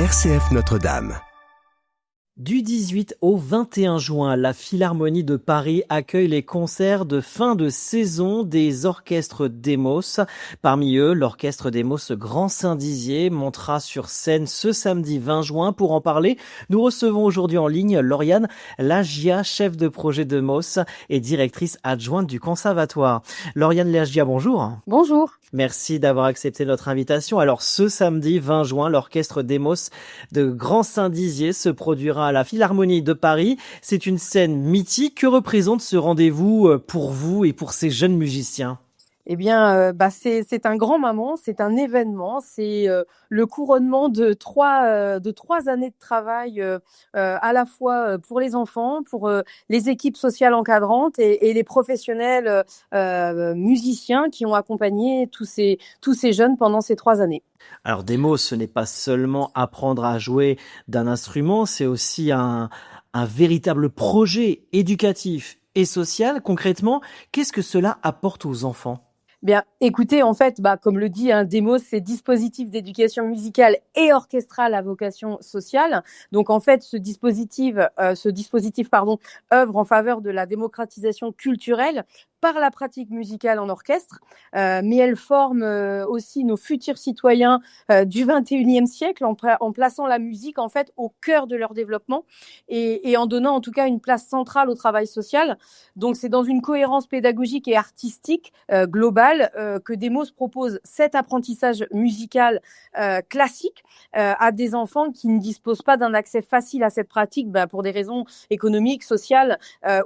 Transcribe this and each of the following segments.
RCF Notre-Dame. Du 18 au 21 juin, la Philharmonie de Paris accueille les concerts de fin de saison des orchestres Demos. Parmi eux, l'orchestre Demos Grand Saint-Dizier montera sur scène ce samedi 20 juin. Pour en parler, nous recevons aujourd'hui en ligne Lauriane Lagia, chef de projet Demos et directrice adjointe du conservatoire. Lauriane Lagia, bonjour. Bonjour. Merci d'avoir accepté notre invitation. Alors, ce samedi 20 juin, l'orchestre Demos de Grand Saint-Dizier se produira à la Philharmonie de Paris. C'est une scène mythique. Que représente ce rendez-vous pour vous et pour ces jeunes musiciens ? Eh bien, c'est un grand moment, c'est un événement, c'est le couronnement de trois années de travail à la fois pour les enfants, pour les équipes sociales encadrantes et les professionnels musiciens qui ont accompagné tous ces jeunes pendant ces 3 années. Alors, Demos, ce n'est pas seulement apprendre à jouer d'un instrument, c'est aussi un véritable projet éducatif et social. Concrètement, qu'est-ce que cela apporte aux enfants ? Bien, écoutez, en fait, comme le dit Demos, c'est dispositif d'éducation musicale et orchestrale à vocation sociale. Donc, en fait, ce dispositif, œuvre en faveur de la démocratisation culturelle par la pratique musicale en orchestre, mais elle forme aussi nos futurs citoyens du 21e siècle en plaçant la musique en fait au cœur de leur développement et en donnant en tout cas une place centrale au travail social. Donc c'est dans une cohérence pédagogique et artistique globale que Demos propose cet apprentissage musical classique à des enfants qui ne disposent pas d'un accès facile à cette pratique pour des raisons économiques, sociales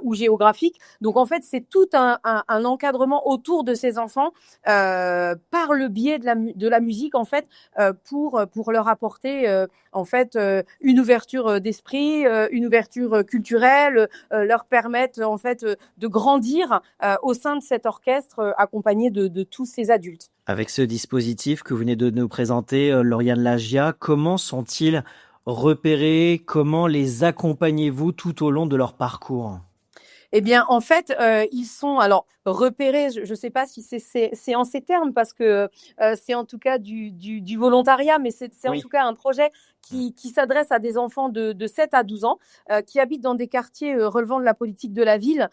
ou géographiques. Donc en fait c'est tout un encadrement autour de ces enfants par le biais de la musique en fait pour leur apporter une ouverture d'esprit, une ouverture culturelle, leur permettre en fait de grandir au sein de cet orchestre accompagné de tous ces adultes. Avec ce dispositif que vous venez de nous présenter, Lauriane Lagia, comment sont-ils repérés ? Comment les accompagnez-vous tout au long de leur parcours ? Eh bien, en fait, ils sont alors repérés. Je ne sais pas si c'est en ces termes parce que c'est en tout cas du volontariat, mais c'est en tout cas un projet qui s'adresse à des enfants de 7 à 12 ans qui habitent dans des quartiers relevant de la politique de la ville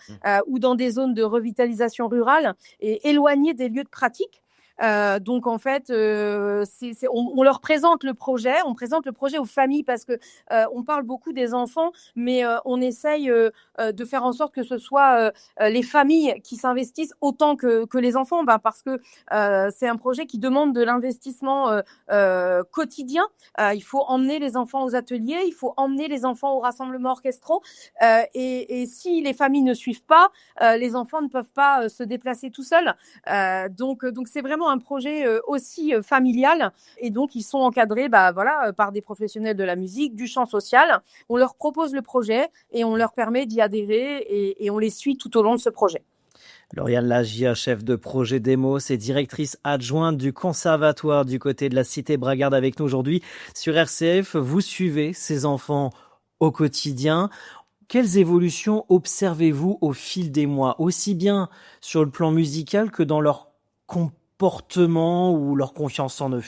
ou dans des zones de revitalisation rurale et éloignés des lieux de pratique. Donc en fait, on leur présente le projet, aux familles parce que on parle beaucoup des enfants, mais on essaye de faire en sorte que ce soit les familles qui s'investissent autant que les enfants, parce que c'est un projet qui demande de l'investissement quotidien. Il faut emmener les enfants aux ateliers, il faut emmener les enfants aux rassemblements orchestraux, et si les familles ne suivent pas, les enfants ne peuvent pas se déplacer tout seuls. Donc c'est vraiment un projet aussi familial et donc ils sont encadrés par des professionnels de la musique, du champ social. On leur propose le projet et on leur permet d'y adhérer et on les suit tout au long de ce projet. Lauriane Lagia, chef de projet Demos et directrice adjointe du conservatoire du côté de la Cité Bragarde avec nous aujourd'hui sur RCF. Vous suivez ces enfants au quotidien. Quelles évolutions observez-vous au fil des mois, aussi bien sur le plan musical que dans leur comportement ou leur confiance en eux ?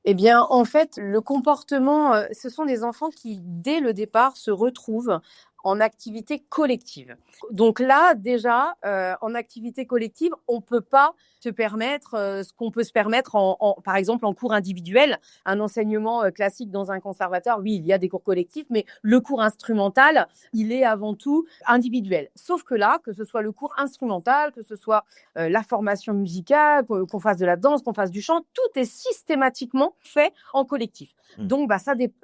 Eh bien, en fait, le comportement, ce sont des enfants qui, dès le départ, se retrouvent en activité collective. Donc là, déjà, en activité collective, on peut pas se permettre ce qu'on peut se permettre par exemple en cours individuel. Un enseignement classique dans un conservatoire, oui, il y a des cours collectifs, mais le cours instrumental, il est avant tout individuel. Sauf que là, que ce soit le cours instrumental, que ce soit la formation musicale, qu'on fasse de la danse, qu'on fasse du chant, tout est systématiquement fait en collectif. Donc,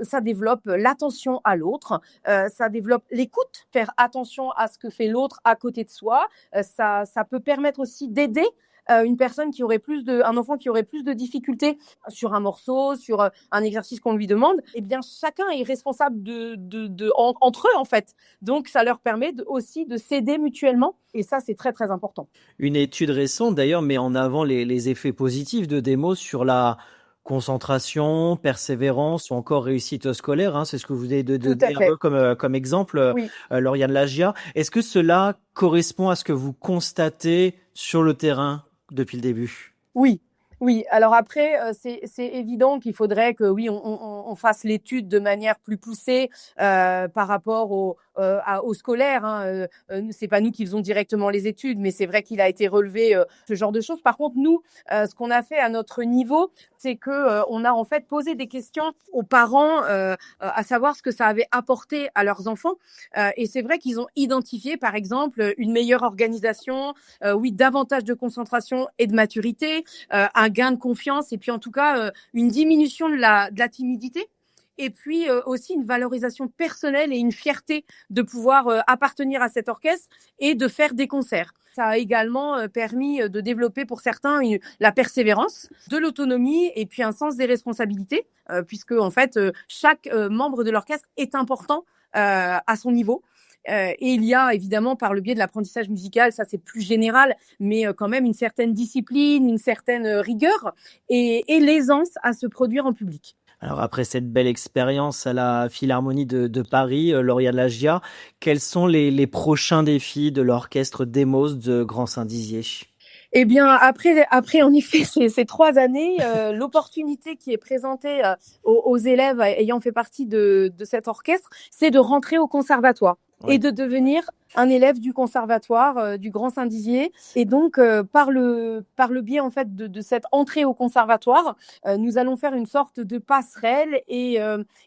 ça développe l'attention à l'autre, ça développe l'écoute, faire attention à ce que fait l'autre à côté de soi. Ça peut permettre aussi d'aider une personne un enfant qui aurait plus de difficultés sur un morceau, sur un exercice qu'on lui demande. Eh bien, chacun est responsable entre eux en fait. Donc, ça leur permet aussi de s'aider mutuellement. Et ça, c'est très très important. Une étude récente d'ailleurs met en avant les effets positifs de Demos sur la concentration, persévérance ou encore réussite scolaire. C'est ce que vous venez de dire comme exemple, oui. Lauriane Lagia. Est-ce que cela correspond à ce que vous constatez sur le terrain depuis le début ? Oui. Oui, alors après, c'est évident qu'il faudrait que oui, on fasse l'étude de manière plus poussée, par rapport aux scolaires, hein. C'est pas nous qui faisons directement les études, mais c'est vrai qu'il a été relevé, ce genre de choses. Par contre, nous, ce qu'on a fait à notre niveau, c'est que, on a en fait posé des questions aux parents, à savoir ce que ça avait apporté à leurs enfants. Et c'est vrai qu'ils ont identifié, par exemple, une meilleure organisation, oui, davantage de concentration et de maturité, un gain de confiance et puis en tout cas une diminution de la timidité. Et puis aussi une valorisation personnelle et une fierté de pouvoir appartenir à cet orchestre et de faire des concerts. Ça a également permis de développer pour certains la persévérance, de l'autonomie et puis un sens des responsabilités, puisque en fait chaque membre de l'orchestre est important à son niveau. Et il y a évidemment par le biais de l'apprentissage musical, ça c'est plus général, mais quand même une certaine discipline, une certaine rigueur et l'aisance à se produire en public. Alors après cette belle expérience à la Philharmonie de Paris, Lauriane Lagia, quels sont les prochains défis de l'orchestre Demos de Grand Saint-Dizier? Eh bien, après en effet, ces 3 années, l'opportunité qui est présentée aux élèves ayant fait partie de cet orchestre, c'est de rentrer au conservatoire et Oui, de devenir un élève du conservatoire du Grand Saint-Dizier. Et donc, par le biais en fait de cette entrée au conservatoire, nous allons faire une sorte de passerelle et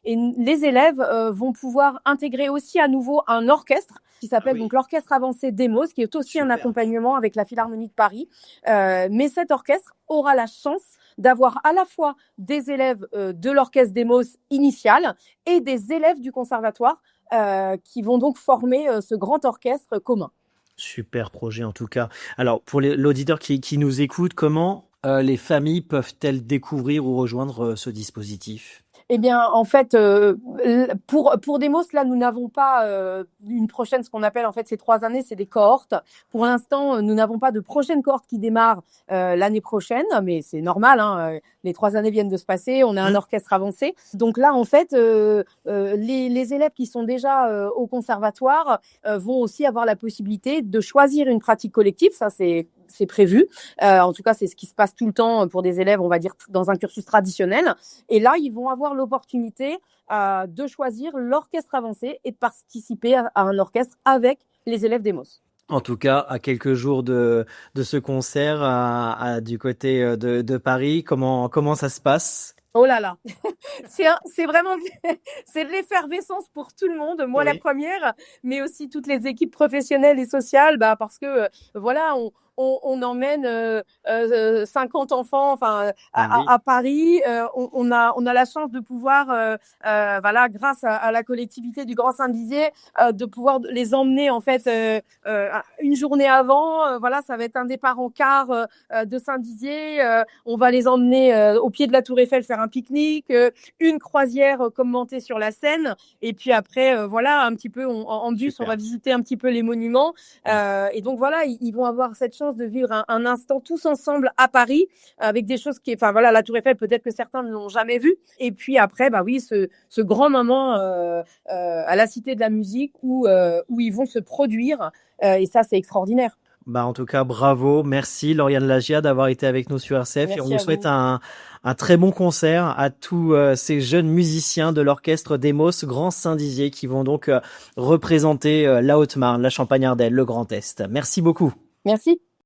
les élèves vont pouvoir intégrer aussi à nouveau un orchestre qui ah s'appelle oui, donc l'Orchestre Avancé Demos, qui est aussi un super. accompagnement avec la Philharmonie de Paris. Mais cet orchestre aura la chance d'avoir à la fois des élèves de l'Orchestre Demos initial et des élèves du conservatoire qui vont donc former ce grand orchestre commun. Super projet en tout cas. Alors pour l'auditeur qui nous écoute, comment les familles peuvent-elles découvrir ou rejoindre ce dispositif? Eh bien, en fait, pour Demos, là, nous n'avons pas une prochaine, ce qu'on appelle en fait ces 3 années, c'est des cohortes. Pour l'instant, nous n'avons pas de prochaine cohorte qui démarre l'année prochaine, mais c'est normal, hein, les 3 années viennent de se passer, on a un Mmh. orchestre avancé. Donc là, en fait, les élèves qui sont déjà au conservatoire vont aussi avoir la possibilité de choisir une pratique collective, ça c'est prévu. En tout cas, c'est ce qui se passe tout le temps pour des élèves, on va dire, dans un cursus traditionnel. Et là, ils vont avoir l'opportunité de choisir l'orchestre avancé et de participer à un orchestre avec les élèves d'Emos. En tout cas, à quelques jours de ce concert du côté de Paris, comment ça se passe? Oh là là, c'est vraiment c'est de l'effervescence pour tout le monde, moi la Oui. première, mais aussi toutes les équipes professionnelles et sociales, bah parce que voilà, on emmène 50 enfants, enfin Ah oui, à Paris, on a la chance de pouvoir voilà grâce à la collectivité du Grand Saint-Dizier de pouvoir les emmener en fait une journée avant, voilà ça va être un départ en car de Saint-Dizier, on va les emmener au pied de la Tour Eiffel faire un pique-nique, une croisière commentée sur la Seine, et puis après, voilà, un petit peu en bus, on super. va visiter un petit peu les monuments. Ouais. Et donc voilà, ils vont avoir cette chance de vivre un instant tous ensemble à Paris, avec des choses qui, enfin voilà, la Tour Eiffel, peut-être que certains ne l'ont jamais vue. Et puis après, bah oui, ce grand moment à la Cité de la Musique où ils vont se produire, et ça, c'est extraordinaire. Bah, en tout cas, bravo. Merci, Lauriane Lagia, d'avoir été avec nous sur RCF et on Merci vous à souhaite vous. un très bon concert à tous ces jeunes musiciens de l'orchestre Demos Grand Saint-Dizier qui vont donc représenter la Haute-Marne, la Champagne-Ardenne, le Grand Est. Merci beaucoup. Merci.